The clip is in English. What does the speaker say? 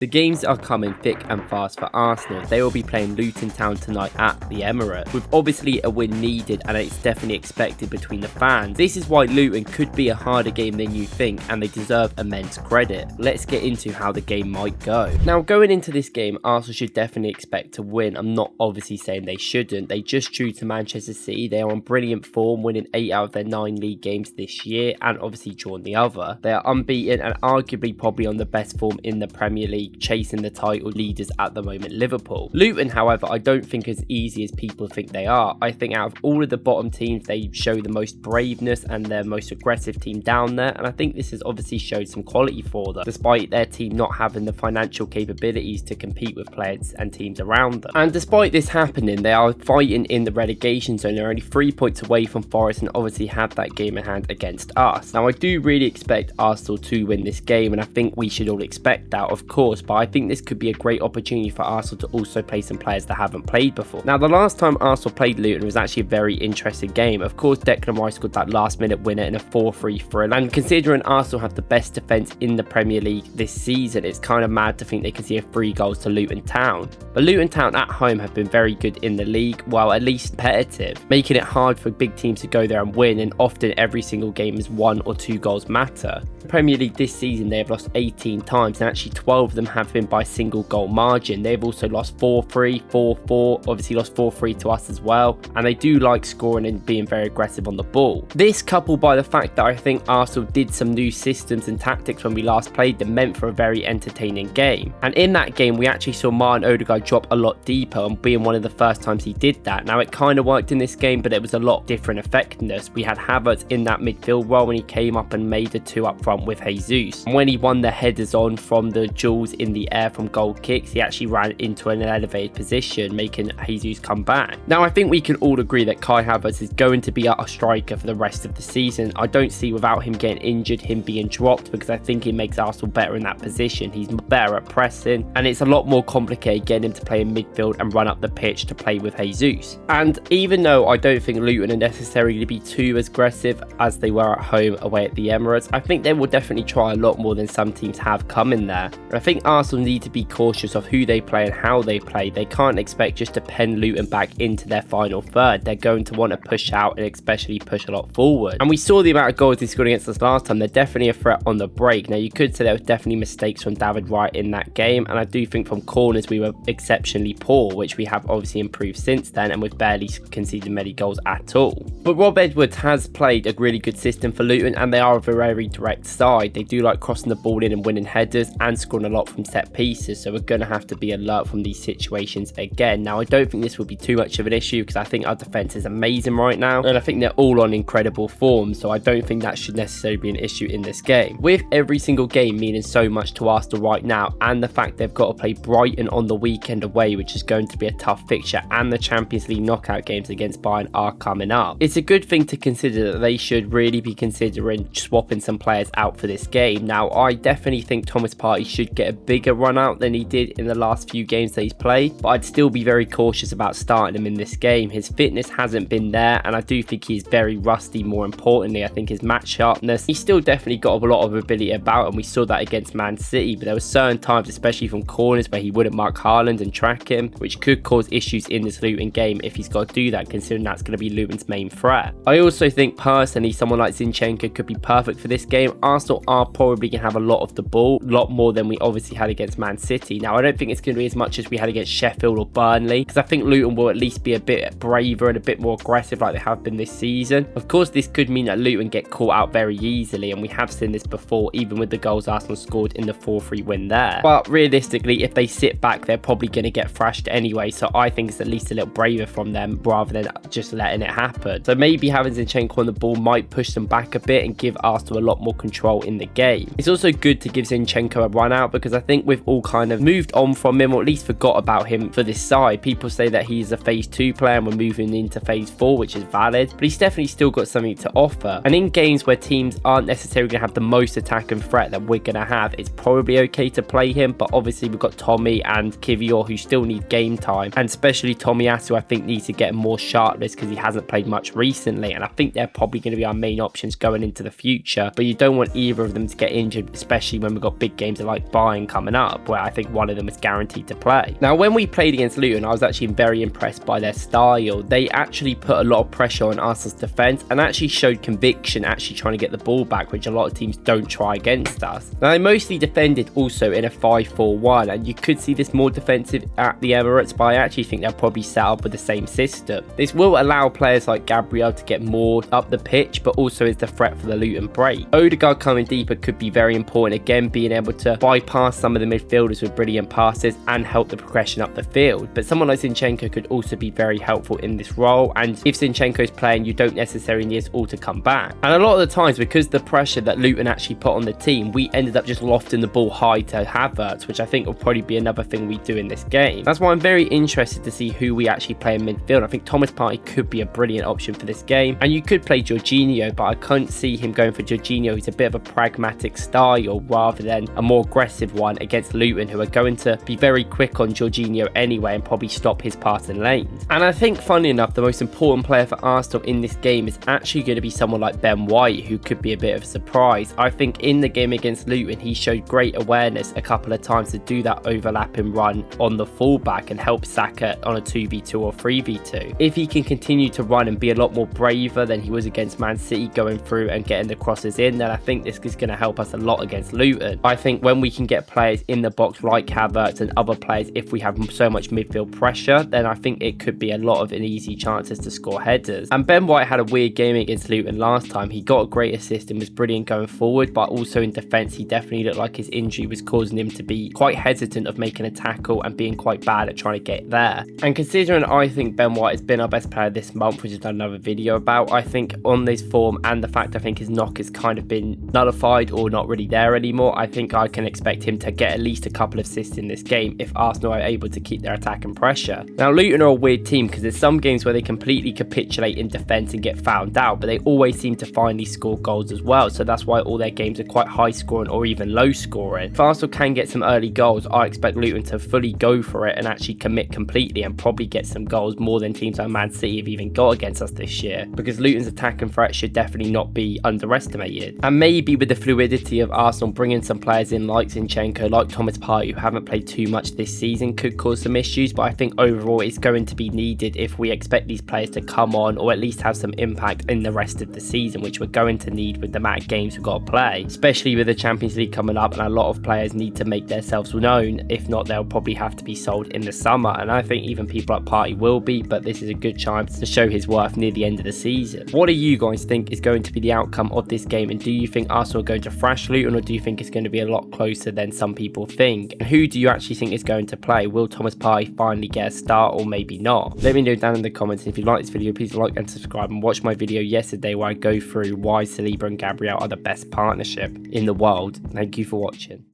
The games are coming thick and fast for Arsenal. They will be playing Luton Town tonight at the Emirates, with obviously a win needed, and it's definitely expected between the fans. This is why Luton could be a harder game than you think, and they deserve immense credit. Let's get into how the game might go. Now, going into this game, Arsenal should definitely expect to win. I'm not obviously saying they shouldn't. They just drew to Manchester City. They are on brilliant form, winning 8 out of their 9 league games this year, and obviously drawn the other. They are unbeaten and arguably probably on the best form in the Premier League, chasing the title leaders at the moment, Liverpool. Luton, however, I don't think as easy as people think they are. I think out of all of the bottom teams, they show the most braveness and their most aggressive team down there, and I think this has obviously showed some quality for them, despite their team not having the financial capabilities to compete with players and teams around them. And despite this happening, they are fighting in the relegation zone. They're only 3 points away from Forest and obviously have that game in hand against us. Now, I do really expect Arsenal to win this game, and I think we should all expect that, of course, but I think this could be a great opportunity for Arsenal to also play some players that haven't played before. Now, the last time Arsenal played Luton was actually a very interesting game. Of course, Declan Rice scored that last minute winner in a 4-3 thrill, and considering Arsenal have the best defence in the Premier League this season, it's kind of mad to think they can see 3 goals to Luton Town. But Luton Town at home have been very good in the league, well, at least competitive, making it hard for big teams to go there and win, and often every single game is 1 or 2 goals matter. The Premier League this season, they have lost 18 times, and actually 12 of them have been by single goal margin. They've also lost 4-3, 4-4, obviously lost 4-3 to us as well, and they do like scoring and being very aggressive on the ball. This, coupled by the fact that I think Arsenal did some new systems and tactics when we last played them, meant for a very entertaining game. And in that game, we actually saw Odegaard drop a lot deeper, and being one of the first times he did that. Now, it kind of worked in this game, but it was a lot different effectiveness. We had Havertz in that midfield role when he came up and made the 2 up front with Jesus. And when he won the headers on from the duels in the air from goal kicks, he actually ran into an elevated position, making Jesus come back. Now, I think we can all agree that Kai Havertz is going to be a striker for the rest of the season. I don't see, without him getting injured, him being dropped, because I think it makes Arsenal better in that position. He's better at pressing, and it's a lot more complicated getting him to play in midfield and run up the pitch to play with Jesus. And even though I don't think Luton are necessarily to be too aggressive as they were at home away at the Emirates, I think they will definitely try a lot more than some teams have come in there. And I think Arsenal need to be cautious of who they play and how they play. They can't expect just to pen Luton back into their final third. They're going to want to push out and especially push a lot forward. And we saw the amount of goals they scored against us last time. They're definitely a threat on the break. Now, you could say there was definitely mistakes from David Wright in that game, and I do think from corners we were exceptionally poor, which we have obviously improved since then, and we've barely conceded many goals at all. But Rob Edwards has played a really good system for Luton, and they are a very direct side. They do like crossing the ball in and winning headers and scoring a lot from set pieces, so we're going to have to be alert from these situations again. Now, I don't think this will be too much of an issue, because I think our defence is amazing right now, and I think they're all on incredible form, so I don't think that should necessarily be an issue in this game. With every single game meaning so much to Arsenal right now, and the fact they've got to play Brighton on the weekend away, which is going to be a tough fixture, and the Champions League knockout games against Bayern are coming up, it's a good thing to consider that they should really be considering swapping some players out for this game. Now, I definitely think Thomas Partey should get a bigger run out than he did in the last few games that he's played, but I'd still be very cautious about starting him in this game. His fitness hasn't been there, and I do think he's very rusty. More importantly, I think his match sharpness, he's still definitely got a lot of ability about him. We saw that against Man City, but there were certain times, especially from corners, where he wouldn't mark Haaland and track him, which could cause issues in this Luton game if he's got to do that, considering that's going to be Luton's main threat. I also think personally someone like Zinchenko could be perfect for this game. Arsenal are probably going to have a lot of the ball, a lot more than we obviously had against Man City. Now, I don't think it's going to be as much as we had against Sheffield or Burnley, because I think Luton will at least be a bit braver and a bit more aggressive like they have been this season. Of course, this could mean that Luton get caught out very easily, and we have seen this before, even with the goals Arsenal scored in the 4-3 win there. But realistically, if they sit back, they're probably going to get thrashed anyway, so I think it's at least a little braver from them rather than just letting it happen. So maybe having Zinchenko on the ball might push them back a bit and give Arsenal a lot more control in the game. It's also good to give Zinchenko a run out, because I think we've all kind of moved on from him, or at least forgot about him for this side. People say that he's a phase 2 player and we're moving into phase 4, which is valid, but he's definitely still got something to offer. And in games where teams aren't necessarily going to have the most attack and threat that we're going to have, it's probably okay to play him. But obviously we've got Tommy and Vieria who still need game time, and especially Tomiyasu I think needs to get more sharpness because he hasn't played much recently, and I think they're probably going to be our main options going into the future. But you don't want either of them to get injured, especially when we've got big games like Bayern coming up, where I think one of them is guaranteed to play. Now, when we played against Luton, I was actually very impressed by their style. They actually put a lot of pressure on Arsenal's defence and actually showed conviction actually trying to get the ball back, which a lot of teams don't try against us. Now, they mostly defended also in a 5-4-1, and you could see this more defensive at the Emirates, but I actually think they'll probably set up with the same system. This will allow players like Gabriel to get more up the pitch, but also is the threat for the Luton break. Odegaard coming deeper could be very important, again being able to bypass some of the midfielders with brilliant passes and help the progression up the field. But someone like Zinchenko could also be very helpful in this role, and if Zinchenko is playing, you don't necessarily need us all to come back. And a lot of the times, because the pressure that Luton actually put on the team, we ended up just lofting the ball high to Havertz, which I think will probably be another thing we do in this game. That's why I'm very interested to see who we actually play in midfield. I think Thomas Partey could be a brilliant option for this game, and you could play Jorginho, but I couldn't see him going for Jorginho. He's a bit of a pragmatic style rather than a more aggressive one against Luton, who are going to be very quick on Jorginho anyway and probably stop his passing lanes. And I think, funnily enough, the most important player for Arsenal in this game is actually going to be someone like Ben White, who could be a bit of a surprise. I think in the game against Luton, he showed great awareness a couple of times to do that overlapping run on the fullback and help Saka on a 2v2 or 3v2. If he can continue to run and be a lot more braver than he was against Man City, going through and getting the crosses in, then I think this is going to help us a lot against Luton. I think when we can get players in the box like Havertz and other players, if we have so much midfield pressure, then I think it could be a lot of an easy chances to score headers. And Ben White had a weird game against Luton last time. He got a great assist and was brilliant going forward, but also in defence he definitely looked like his injury was causing him to be quite hesitant of making a tackle and being quite bad at trying to get there. And considering I think Ben White has been our best player this month, which I've done another video about, I think on this form and the fact I think his knock has kind of been nullified or not really there anymore, I think I can expect him to get at least a couple of assists in this game if Arsenal are able to keep their attack and pressure. Now, Luton are a weird team because there's some games where they completely capitulate in defence and get found out, but they always seem to finally score goals as well, so that's why all their games are quite high scoring or even low scoring. If Arsenal can get some early goals, I expect Luton to fully go for it and actually commit completely and probably get some goals more than teams like Man City have even got against us this year, because Luton's attack and threat should definitely not be underestimated. And maybe with the fluidity of Arsenal bringing some players in like Zinchenko, like Thomas Partey, who haven't played too much this season, could cause some issues, but I think overall it's going to be needed if we expect these players to come on or at least have some impact in the rest of the season, which we're going to need with the amount of games we've got to play, especially with the Champions League coming up, and a lot of players need to make themselves known. If not, they'll probably have to be sold in the summer, and I think even people like Partey will be, but this is a good chance to show his worth near the end of the season. What do you guys think is going to be the outcome of this game, and do you think Arsenal are going to thrash Luton, or do you think it's going to be a lot closer than some people think? And who do you actually think is going to play? Will Thomas Partey finally get a start, or maybe not? Let me know down in the comments, and if you like this video, please like and subscribe, and watch my video yesterday where I go through why Saliba and Gabriel are the best partnership in the world. Thank you for watching.